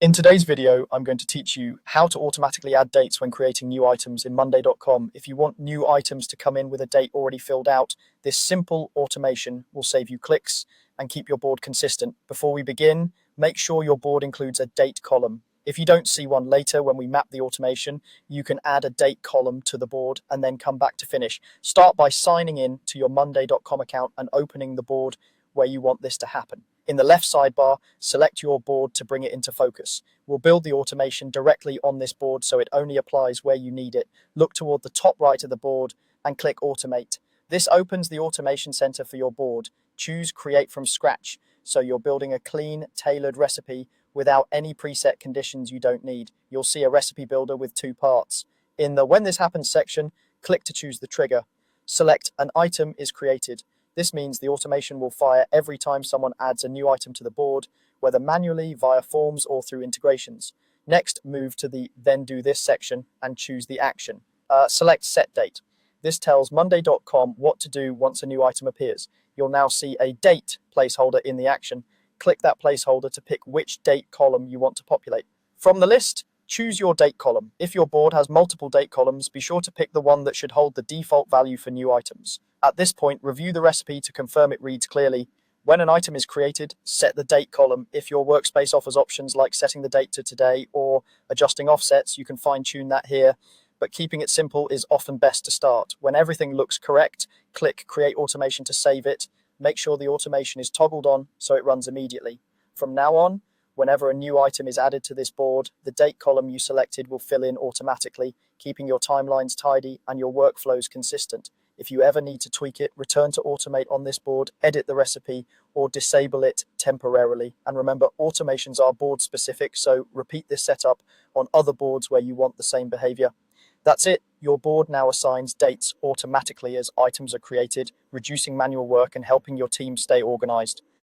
In today's video, I'm going to teach you how to automatically add dates when creating new items in Monday.com. If you want new items to come in with a date already filled out, this simple automation will save you clicks and keep your board consistent. Before we begin, make sure your board includes a date column. If you don't see one later when we map the automation, you can add a date column to the board and then come back to finish. Start by signing in to your Monday.com account and opening the board where you want this to happen. In the left sidebar, select your board to bring it into focus. We'll build the automation directly on this board so it only applies where you need it. Look toward the top right of the board and click Automate. This opens the automation center for your board. Choose Create from Scratch, so you're building a clean, tailored recipe without any preset conditions you don't need. You'll see a recipe builder with two parts. In the When This Happens section, click to choose the trigger. Select An Item is Created. This means the automation will fire every time someone adds a new item to the board, whether manually, via forms, or through integrations. Next, move to the Then Do This section and choose the action. Select Set Date. This tells Monday.com what to do once a new item appears. You'll now see a date placeholder in the action. Click that placeholder to pick which date column you want to populate. From the list, choose your date column. If your board has multiple date columns, be sure to pick the one that should hold the default value for new items. At this point, review the recipe to confirm it reads clearly. When an item is created, set the date column. If your workspace offers options like setting the date to today or adjusting offsets, you can fine-tune that here, but keeping it simple is often best to start. When everything looks correct, click Create Automation to save it. Make sure the automation is toggled on so it runs immediately. From now on, whenever a new item is added to this board, the date column you selected will fill in automatically, keeping your timelines tidy and your workflows consistent. If you ever need to tweak it, return to Automate on this board, edit the recipe, or disable it temporarily. And remember, automations are board specific, so repeat this setup on other boards where you want the same behavior. That's it. Your board now assigns dates automatically as items are created, reducing manual work and helping your team stay organized.